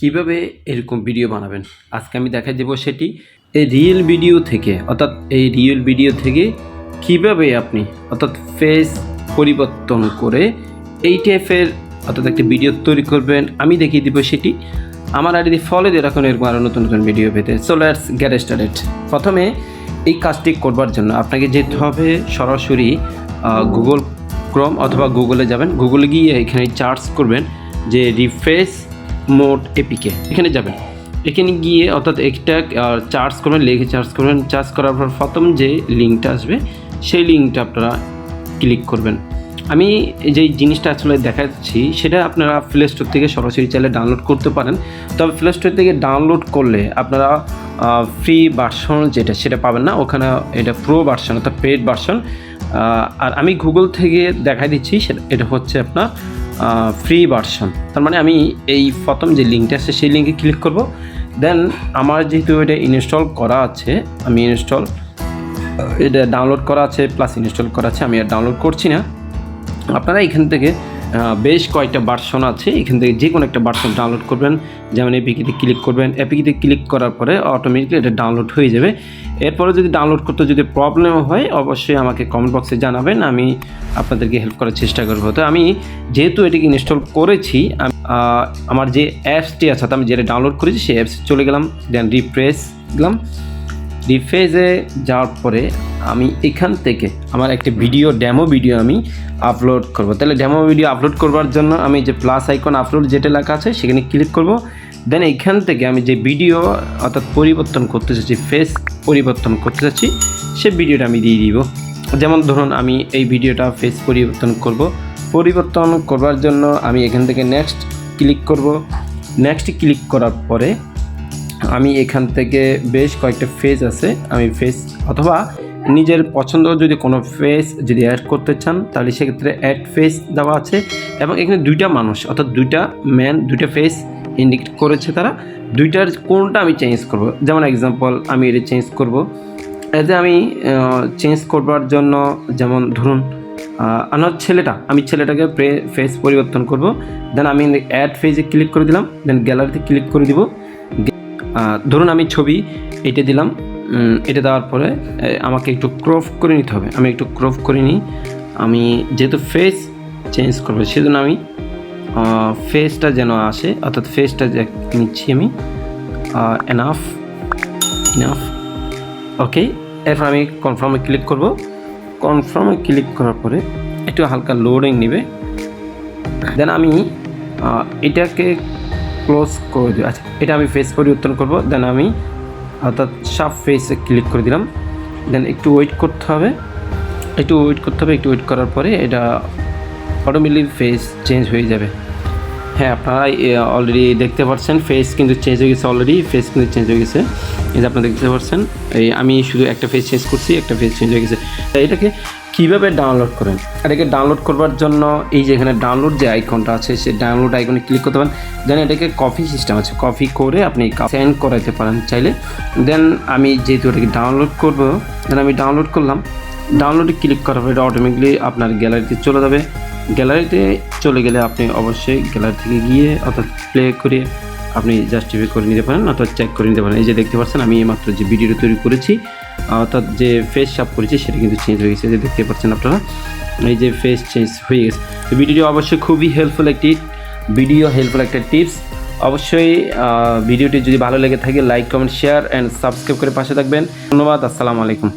কিভাবে এরকম ভিডিও বানাবেন আজকে আমি দেখাই দেব সেটি এই রিয়েল ভিডিও থেকে কিভাবে আপনি অর্থাৎ ফেস পরিবর্তন করে এই টাইপের অর্থাৎ একটা ভিডিও তৈরি করবেন আমি দেখিয়ে দিব সেটি আমার আইডি ফলো দিয়ে রাখুন এরকম আরও নতুন নতুন ভিডিও পেতে। So let's get started. প্রথমে এই কাজটি করবার জন্য আপনাকে যেতে হবে সরাসরি গুগল ক্রোম অথবা গুগলে যাবেন। গুগলে গিয়ে এখানে সার্চ করবেন যে রিফ্রেশ মোড এপিকে, এখানে যাবেন। এখানে গিয়ে অর্থাৎ একটা সার্চ করবেন, লিখে সার্চ করবেন। সার্চ করার পর প্রথম যে লিঙ্কটা আসবে সেই লিঙ্কটা আপনারা ক্লিক করবেন। আমি যেই জিনিসটা আসলে দেখাচ্ছি সেটা আপনারা প্লে স্টোর থেকে সরাসরি চাইলে ডাউনলোড করতে পারেন। তবে প্লে স্টোর থেকে ডাউনলোড করলে আপনারা ফ্রি ভার্সন যেটা সেটা পাবেন না, ওখানে এটা প্রো ভার্সন অর্থাৎ পেড ভার্সন। আর আমি গুগল থেকে দেখাই দিচ্ছি সেটা এটা হচ্ছে আপনার ফ্রি ভার্সন। তার মানে আমি এই প্রথম যে লিঙ্কটা আছে সেই লিঙ্কে ক্লিক করব। দেন আমার যেহেতু এটা ইনস্টল করা আছে, আমি এটা ডাউনলোড করা আছে প্লাস ইনস্টল করা আছে, আমি আর ডাউনলোড করছি না। আপনারা এখান থেকে বেশ কয়েকটা ভার্সন আছে, এখান থেকে যে কোনো একটা ভার্সন ডাউনলোড করবেন। যেমন এপিকেতে ক্লিক করবেন, এপিকেতে ক্লিক করার পরে অটোমেটিকলি এটা ডাউনলোড হয়ে যাবে। এরপরে যদি ডাউনলোড করতে যদি প্রবলেম হয় অবশ্যই আমাকে কমেন্ট বক্সে জানাবেন, আমি আপনাদেরকে হেল্প করার চেষ্টা করবো। তো আমি যেহেতু এটিকে ইনস্টল করেছি, আমার যে অ্যাপসটি আছে আমি যেটা ডাউনলোড করেছি সেই অ্যাপসে চলে গেলাম। দেন রিফ্রেশ দিলাম। রিফ্রেশে যাওয়ার পরে আমি এখান থেকে আমার একটা ডেমো ভিডিও আমি আপলোড করব। তাহলে ডেমো ভিডিও আপলোড করবার জন্য আমি যে প্লাস আইকন আপলোড যেটা লেখা আছে সেখানে ক্লিক করব। দেন এইখান থেকে আমি যে ভিডিও অর্থাৎ পরিবর্তন করতে চাচ্ছি, ফেস পরিবর্তন করতে চাচ্ছি, সে ভিডিওটা আমি দিয়ে দিব। যেমন ধরুন আমি এই ভিডিওটা ফেস পরিবর্তন করবার জন্য আমি এখান থেকে নেক্সট ক্লিক করব। নেক্সট ক্লিক করার পরে আমি এখান থেকে বেশ কয়েকটা ফেস আছে, আমি ফেস অথবা নিজের পছন্দ যদি কোনো ফেস যদি অ্যাড করতে চান তাহলে সেক্ষেত্রে অ্যাড ফেস দেওয়া আছে। এবং এখানে দুইটা মানুষ অর্থাৎ দুইটা ফেস ইন্ডিকেট করেছে, তারা দুইটার কোনটা আমি চেঞ্জ করব। যেমন এক্সাম্পল আমি এটা চেঞ্জ করব। এতে আমি চেঞ্জ করবার জন্য যেমন ধরুন আমার ছেলেটাকে ফেস পরিবর্তন করব। দেন আমি অ্যাড ফেসে ক্লিক করে দিলাম। দেন গ্যালারিতে ক্লিক করে দিব। ধরুন আমি ছবি এটা দিলাম। এটা দেওয়ার পরে আমাকে একটু ক্রপ করে নিতে হবে। আমি একটু ক্রপ করে নিই। আমি যেহেতু ফেস চেঞ্জ করবো সেজন্য আমি ফেসটা যেন আসে অর্থাৎ ফেসটা যে নিচ্ছি আমি। এনাফ ওকে। এরপর আমি কনফার্মে ক্লিক করব। কনফার্মে ক্লিক করার পরে একটু হালকা লোডিং নেবে। দেন আমি এটাকে ক্লোজ করে দিই। আচ্ছা, এটা আমি ফেস পরিবর্তন করব। দেন আমি অর্থাৎ সব ফেসে ক্লিক করে দিলাম। দেন একটু ওয়েট করতে হবে। একটু ওয়েট করার পরে এটা অটোমেটিক ফেস চেঞ্জ হয়ে যাবে। হ্যাঁ, আপনারা অলরেডি দেখতে পাচ্ছেন ফেস কিন্তু চেঞ্জ হয়ে গেছে। এই যে আপনারা দেখতে পাচ্ছেন এই আমি শুধু একটা ফেস চেঞ্জ করছি, একটা ফেস চেঞ্জ হয়ে গেছে। এটাকে কীভাবে ডাউনলোড করেন? এটাকে ডাউনলোড করবার জন্য এই যে এখানে ডাউনলোড যে আইকনটা আছে সেই ডাউনলোড আইকনে ক্লিক করতে পারেন। দেন এটাকে কপি সিস্টেম আছে, কপি করে আপনি সেন্ড করাতে পারেন চাইলে। দেন আমি যেহেতু এটাকে ডাউনলোড করব, দেন আমি ডাউনলোড করলাম। ডাউনলোডে ক্লিক করার পরে এটা অটোমেটিকলি আপনার গ্যালারিতে চলে যাবে। গ্যালারিতে চলে গেলে আপনি অবশ্যই গ্যালারি থেকে গিয়ে অর্থাৎ প্লে করে আপনি জাস্টিফাই করে নিতে পারেন অর্থাৎ চেক করে নিতে পারেন। এই যে দেখতে পাচ্ছেন আমি মাত্র যে ভিডিওটা তৈরি করেছি অর্থাৎ যে ফেস শাপ করেছি সেটা কিন্তু চেঞ্জ হয়ে গেছে। যে দেখতে পাচ্ছেন আপনারা এই যে ফেস চেঞ্জ হয়ে গেছে। তো ভিডিওটি অবশ্যই খুবই হেল্পফুল একটা টিপস। অবশ্যই ভিডিওটি যদি ভালো লেগে থাকে like, comment, share and subscribe করে পাশে থাকবেন। ধন্যবাদ। আসসালামু আলাইকুম।